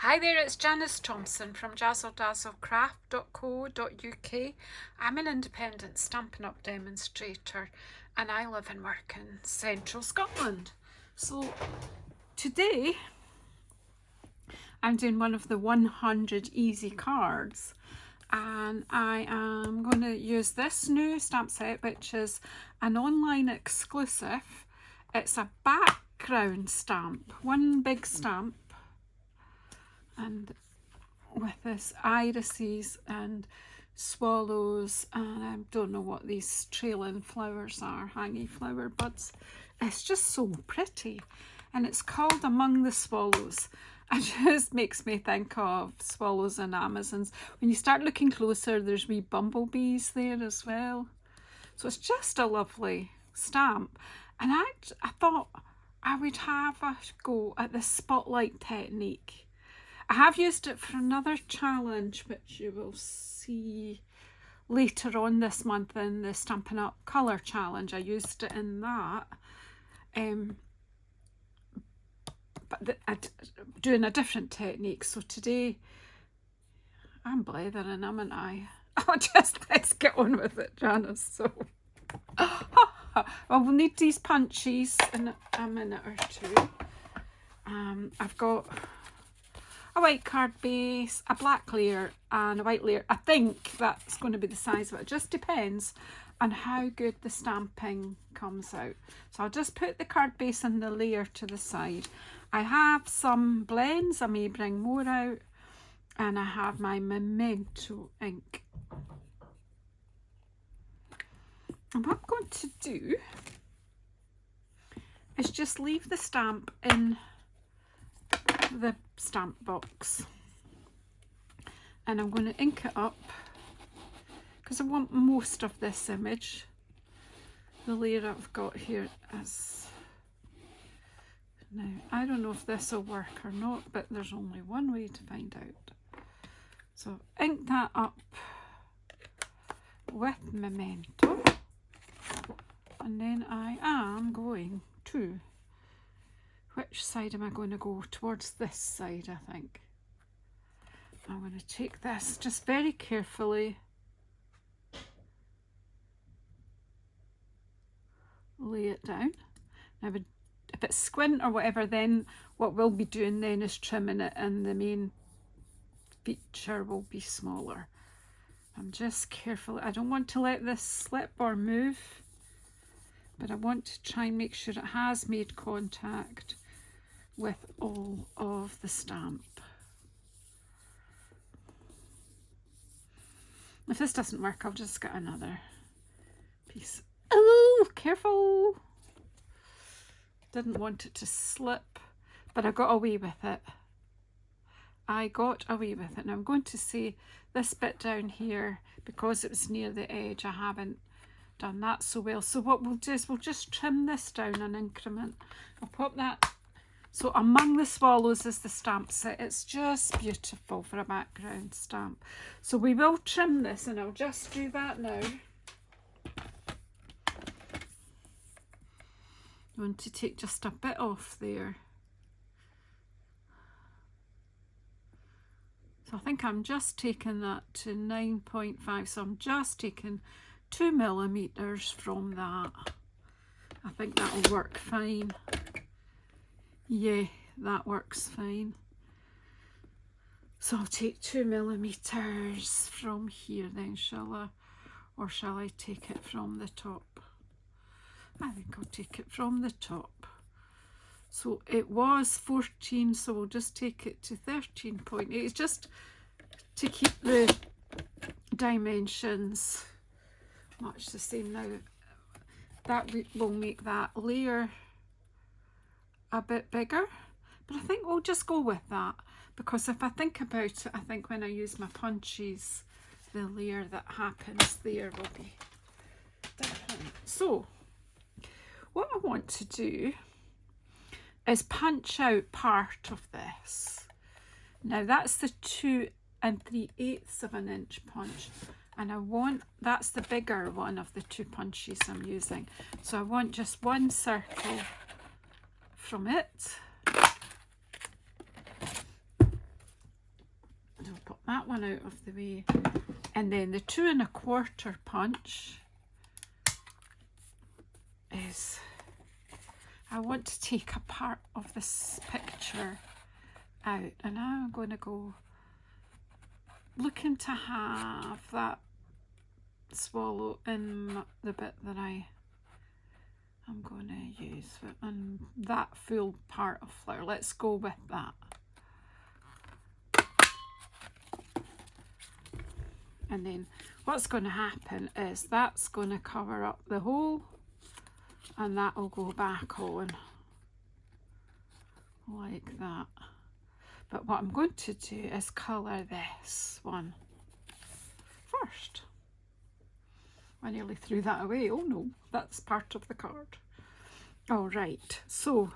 Hi there, it's Janice Thompson from JazzleDazzleCraft.co.uk. I'm an independent Stampin' Up demonstrator and I live and work in central Scotland. So today I'm doing one of the 100 easy cards and I am going to use this new stamp set, which is an online exclusive. It's a background stamp, one big stamp, and with this irises and swallows, and I don't know what these trailing flowers are, hanging flower buds. It's just so pretty, and it's called Among the Swallows. It just makes me think of swallows and Amazons. When you start looking closer, there's wee bumblebees there as well. So it's just a lovely stamp, and I thought I would have a go at the spotlight technique. I have used it for another challenge, which you will see later on this month in the Stampin' Up Colour Challenge. I used it in that. But doing a different technique. So today, I'm blethering, haven't I? Let's get on with it, Janice. So, well, we'll need these punches in a minute or two. I've got a white card base, a black layer and a white layer. I think that's going to be the size of it. It just depends on how good the stamping comes out. So I'll just put the card base and the layer to the side. I have some blends, I may bring more out, and I have my Memento ink. And what I'm going to do is just leave the stamp in the stamp box, and I'm going to ink it up because I want most of this image. The layer I've got here is, now I don't know if this will work or not, but there's only one way to find out. So ink that up with Memento, and then I am going to, which side am I going to go? Towards this side, I think. I'm going to take this just very carefully, lay it down. Now, if it's squint or whatever, then what we'll be doing then is trimming it, and the main feature will be smaller. I'm just carefully, I don't want to let this slip or move, but I want to try and make sure it has made contact with all of the stamp. If this doesn't work, I'll just get another piece. Oh, careful! Didn't want it to slip, but I got away with it. I got away with it. Now I'm going to say this bit down here, because it was near the edge, I haven't done that so well. So what we'll do is we'll just trim this down an increment. I'll pop that. So Among the Swallows is the stamp set. It's just beautiful for a background stamp. So we will trim this, and I'll just do that now. I want to take just a bit off there. So I think I'm just taking that to 9.5. So I'm just taking 2 millimeters from that. I think that'll work fine. Yeah, that works fine. So I'll take 2 millimeters from here then, shall I? Or shall I take it from the top? I think I'll take it from the top. So it was 14, so we'll just take it to 13.8. It's just to keep the dimensions much the same. Now that will make that layer a bit bigger, but I think we'll just go with that, because if I think about it, I think when I use my punches, the layer that happens there will be different. So what I want to do is punch out part of this. Now that's the 2 3/8 of an inch punch, and I want, that's the bigger one of the 2 punches I'm using. So I want just one circle from it, that one out of the way. And then the 2 1/4 punch is, I want to take a part of this picture out, and I'm going to go looking to have that swallow in the bit that I'm going to use, and that full part of flower. Let's go with that. And then what's going to happen is that's going to cover up the hole, and that will go back on like that. But what I'm going to do is colour this one first. I nearly threw that away. Oh no, that's part of the card. All right, so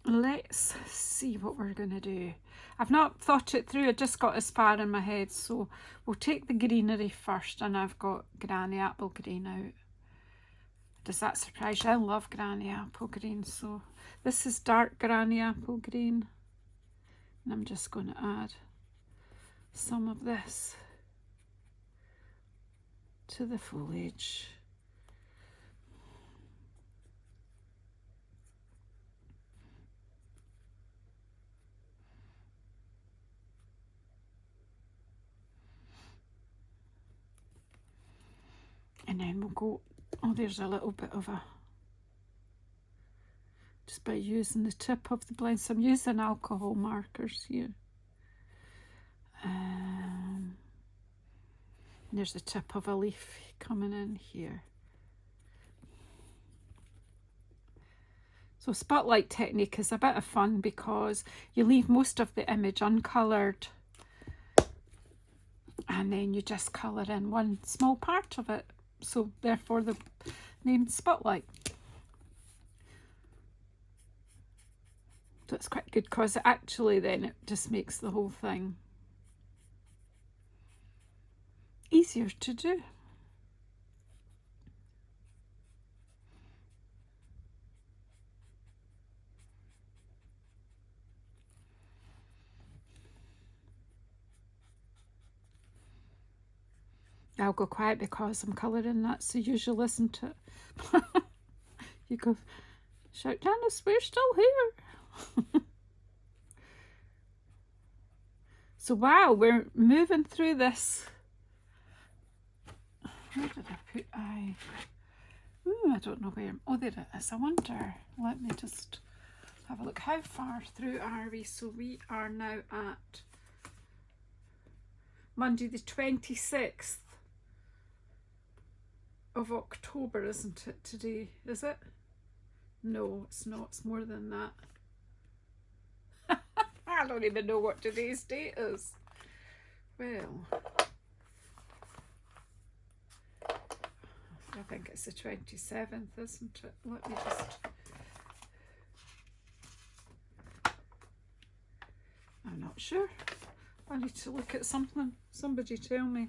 let's see what we're going to do. I've not thought it through, I just got as far in my head, so we'll take the greenery first, and I've got Granny Apple Green out. Does that surprise you? I love Granny Apple Green, so this is dark Granny Apple Green, and I'm just going to add some of this to the foliage. And then we'll go, oh, there's a little bit of a, just by using the tip of the blend. So I'm using alcohol markers here. And there's the tip of a leaf coming in here. So spotlight technique is a bit of fun because you leave most of the image uncoloured, and then you just colour in one small part of it. So therefore the name spotlight. So it's quite good because actually then it just makes the whole thing easier to do. I'll go quiet because I'm colouring. That's the usual, isn't it? You go, shout, Janice, we're still here. So wow, we're moving through this. Where did I put I don't know where. Oh, there it is. I wonder. Let me just have a look. How far through are we? So we are now at Monday the 26th of October, isn't it, today? Is it? No, it's not. It's more than that. I don't even know what today's date is. Well, I think it's the 27th, isn't it? Let me just... I'm not sure. I need to look at something. Somebody tell me.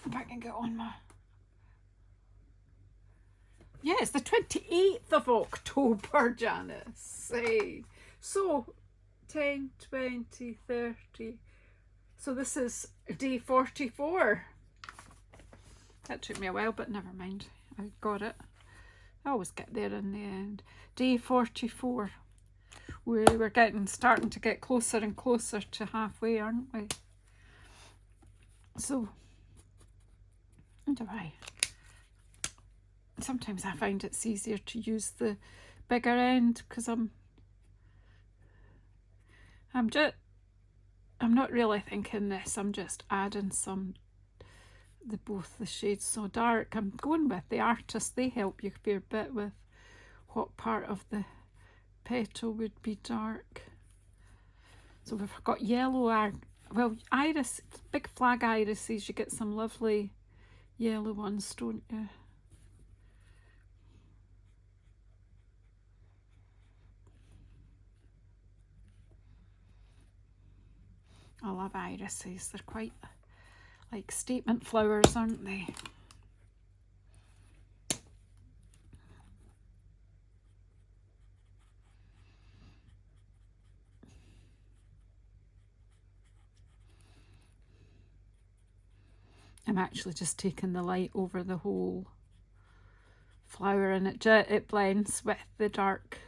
If I can get on my... Yeah, it's the 28th of October, Janice. Hey. So, 10, 20, 30. So this is day 44. That took me a while, but never mind. I got it. I always get there in the end. Day 44. We're starting to get closer and closer to halfway, aren't we? So, sometimes I find it's easier to use the bigger end because I'm not really thinking this. I'm just adding both the shades so dark. I'm going with the artist. They help you a fair bit with what part of the petal would be dark. So we've got yellow, iris, big flag irises. You get some lovely yellow ones, don't you? I love irises. They're quite like statement flowers, aren't they? I'm actually just taking the light over the whole flower, and it blends with the dark.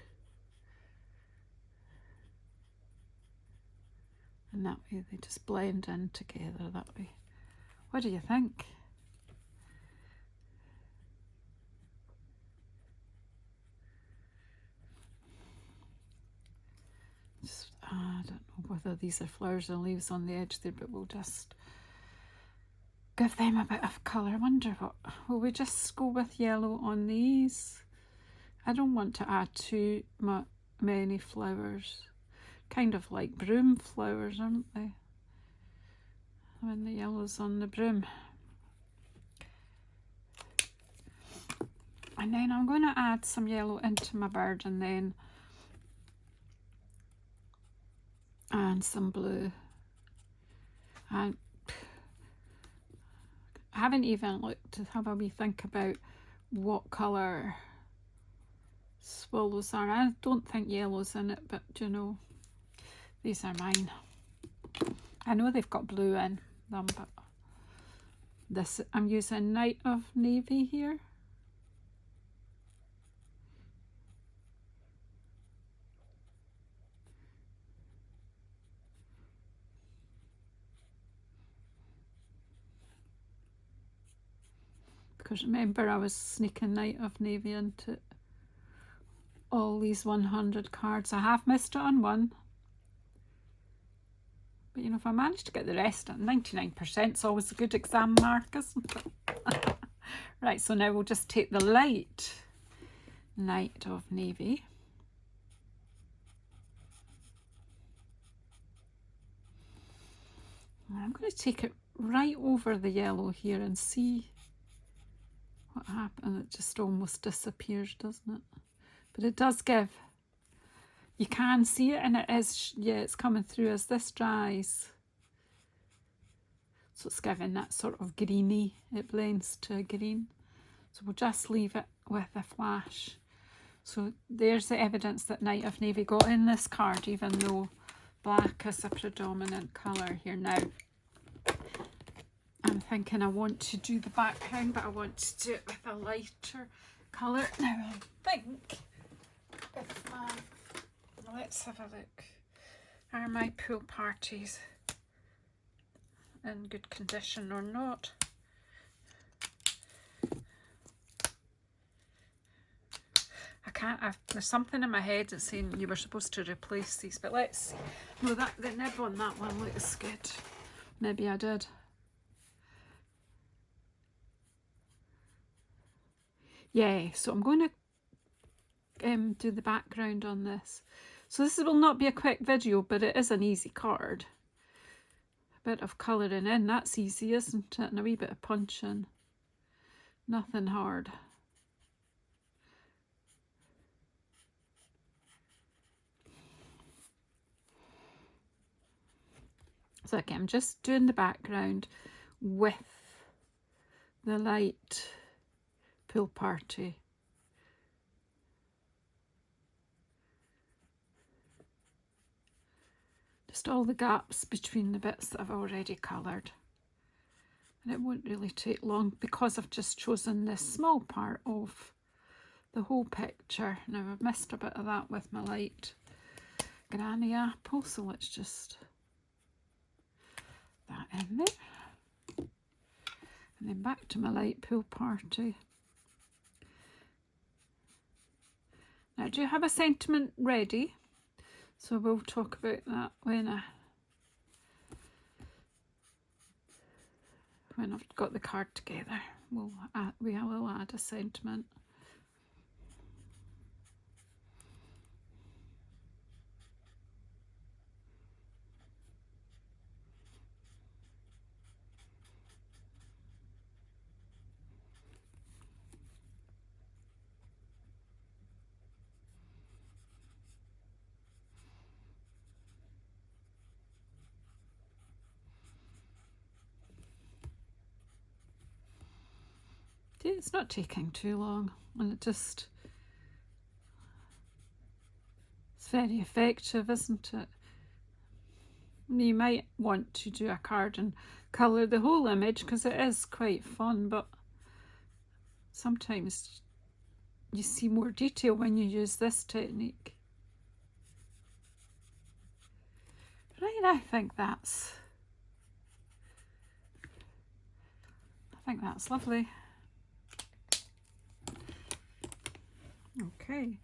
And that way they just blend in together that way. What do you think? I don't know whether these are flowers or leaves on the edge there, but we'll just give them a bit of colour. I wonder what, will we just go with yellow on these? I don't want to add too many flowers. Kind of like broom flowers, aren't they? When the yellow's on the broom. And then I'm going to add some yellow into my bird, and some blue. And I haven't even looked to have a wee think about what colour swallows are. I don't think yellow's in it, but you know, these are mine. I know they've got blue in them, but this, I'm using Night of Navy here. Because remember, I was sneaking Night of Navy into all these 100 cards. I have missed it on one. But you know, if I manage to get the rest at 99%, it's always a good exam mark, isn't it? Right, so now we'll just take the light Night of Navy. And I'm going to take it right over the yellow here and see what happens. It just almost disappears, doesn't it? But it does give. You can see it, and it is, yeah, it's coming through as this dries. So it's giving that sort of greeny, it blends to green. So we'll just leave it with a flash. So there's the evidence that Night of Navy got in this card, even though black is a predominant colour here. Now, I'm thinking I want to do the background, but I want to do it with a lighter colour. Now, I think if let's have a look. Are my pool parties in good condition or not? I can't, there's something in my head that's saying you were supposed to replace these, but let's see. No, that the nib on that one looks good. Maybe I did. Yeah, so I'm going to do the background on this. So this will not be a quick video, but it is an easy card. A bit of colouring in, that's easy, isn't it? And a wee bit of punching. Nothing hard. So again, I'm just doing the background with the light pool party. Just all the gaps between the bits that I've already coloured. And it won't really take long because I've just chosen this small part of the whole picture. Now I've missed a bit of that with my light granny apple, so let's just that in there. And then back to my light pool party. Now, do you have a sentiment ready? So we'll talk about that when I've got the card together. We will add a sentiment. It's not taking too long, and it's very effective, isn't it? You might want to do a card and colour the whole image because it is quite fun, but sometimes you see more detail when you use this technique. Right, I think that's lovely. Okay,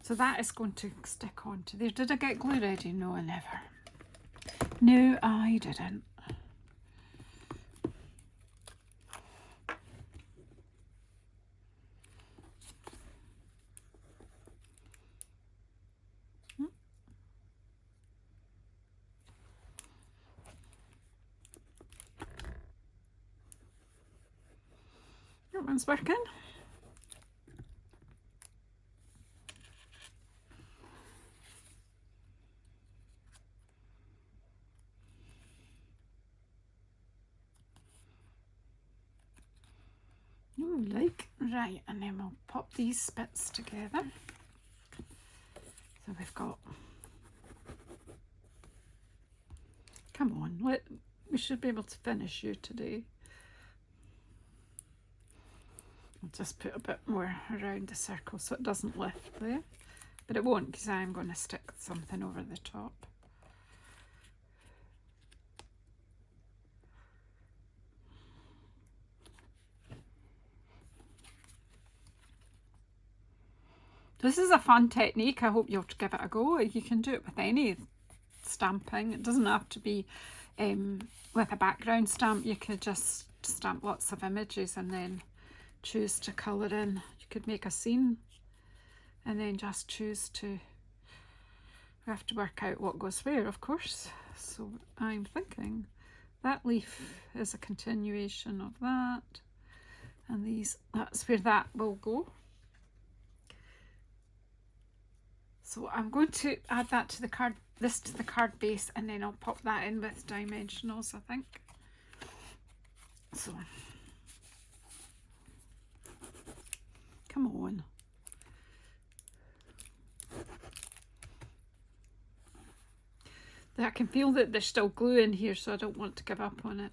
so that is going to stick onto there. Did I get glue ready? No, I never. No, I didn't. That one's working. Oh, like, right, and then we'll pop these bits together. So we've got, come on, we should be able to finish you today. I'll just put a bit more around the circle so it doesn't lift there, but it won't because I'm going to stick something over the top. This is a fun technique. I hope you'll give it a go. You can do it with any stamping. It doesn't have to be with a background stamp. You could just stamp lots of images and then choose to colour in. You could make a scene and then just choose to, we have to work out what goes where, of course. So I'm thinking that leaf is a continuation of that, and these, that's where that will go. So I'm going to add that to the card, this to the card base, and then I'll pop that in with dimensionals, I think. So, come on. I can feel that there's still glue in here, so I don't want to give up on it.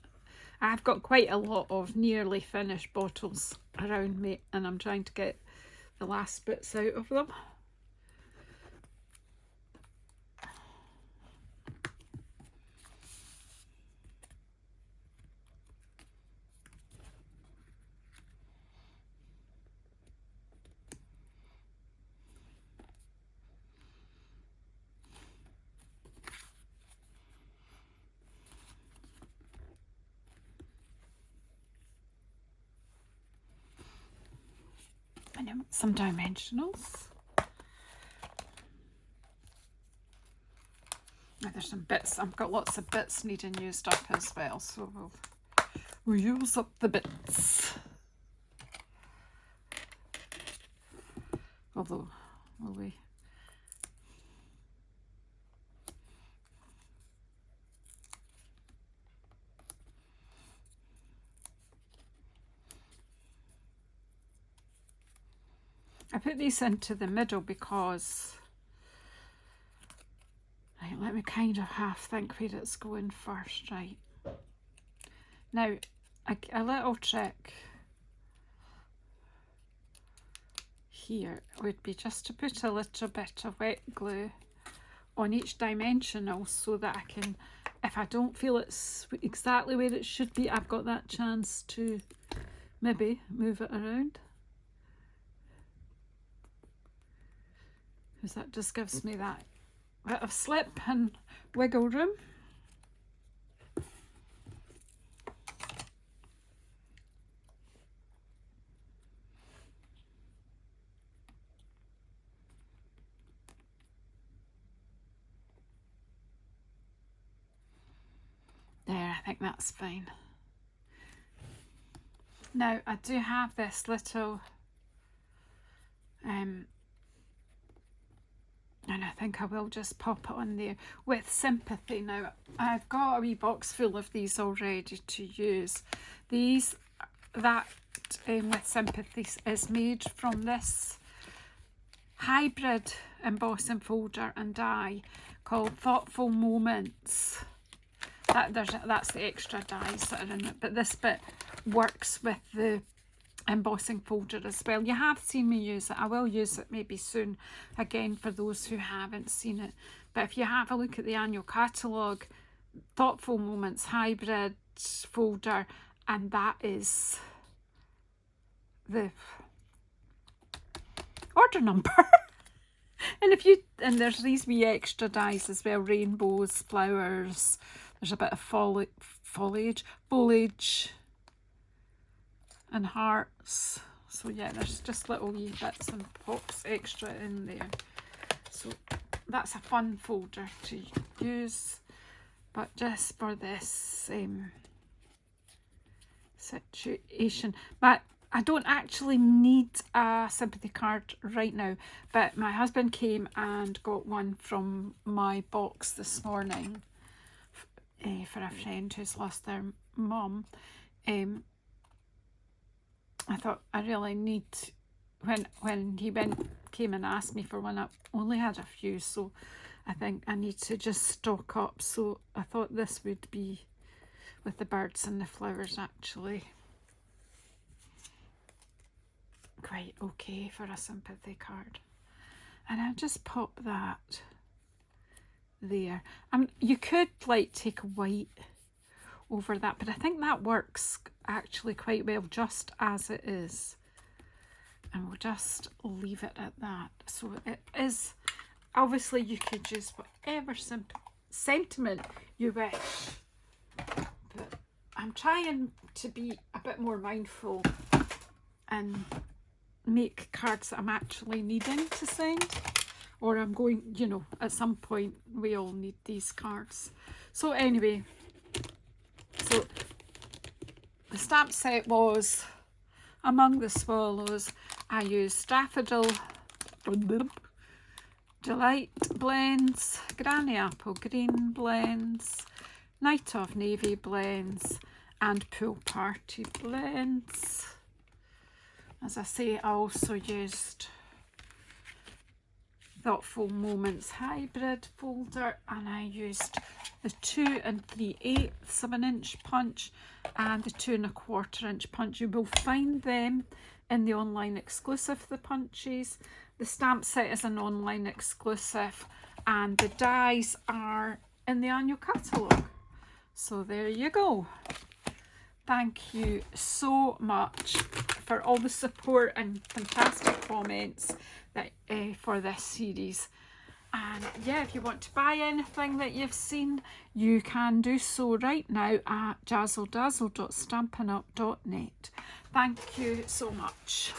I've got quite a lot of nearly finished bottles around me, and I'm trying to get the last bits out of them. And then some dimensionals. Now there's some bits, I've got lots of bits needing used up as well, so we'll use up the bits. Although, will we? I put these into the middle because, right, let me kind of half think where it's going first, right. Now, a little trick here would be just to put a little bit of wet glue on each dimensional so that I can, if I don't feel it's exactly where it should be, I've got that chance to maybe move it around. Because that just gives me that bit of slip and wiggle room. There, I think that's fine. Now I do have this little and I think I will just pop it on there with sympathy. Now I've got a wee box full of these already to use. These, that with sympathy is made from this hybrid embossing folder and die called Thoughtful Moments that's the extra dies that are in it, but this bit works with the embossing folder as well. You have seen me use it. I will use it maybe soon again for those who haven't seen it. But if you have a look at the annual catalogue, Thoughtful Moments Hybrid folder, and that is the order number. And there's these wee extra dies as well, rainbows, flowers, there's a bit of foliage, and hearts. So yeah, there's just little wee bits and pops extra in there. So that's a fun folder to use, but just for this situation. But I don't actually need a sympathy card right now, but my husband came and got one from my box this morning for a friend who's lost their mum. I thought I really need, when he came and asked me for one, I only had a few, so I think I need to just stock up. So I thought this would be with the birds and the flowers actually quite okay for a sympathy card. And I'll just pop that there. You could like take a white over that, but I think that works actually quite well just as it is, and we'll just leave it at that. So it is, obviously you could use whatever sentiment you wish, but I'm trying to be a bit more mindful and make cards that I'm actually needing to send, or I'm going, you know, at some point we all need these cards. So anyway, so the stamp set was Among the Swallows. I used Daffodil, Delight blends, Granny Apple Green blends, Night of Navy blends, and Pool Party blends. As I say, I also used Thoughtful Moments Hybrid folder, and I used the 2 3/8 of an inch punch and the 2 1/4 inch punch. You will find them in the online exclusive, the punches. The stamp set is an online exclusive, and the dies are in the annual catalogue. So there you go. Thank you so much for all the support and fantastic comments that for this series. And yeah, if you want to buy anything that you've seen, you can do so right now at JazzleDazzle.stampinup.net. Thank you so much.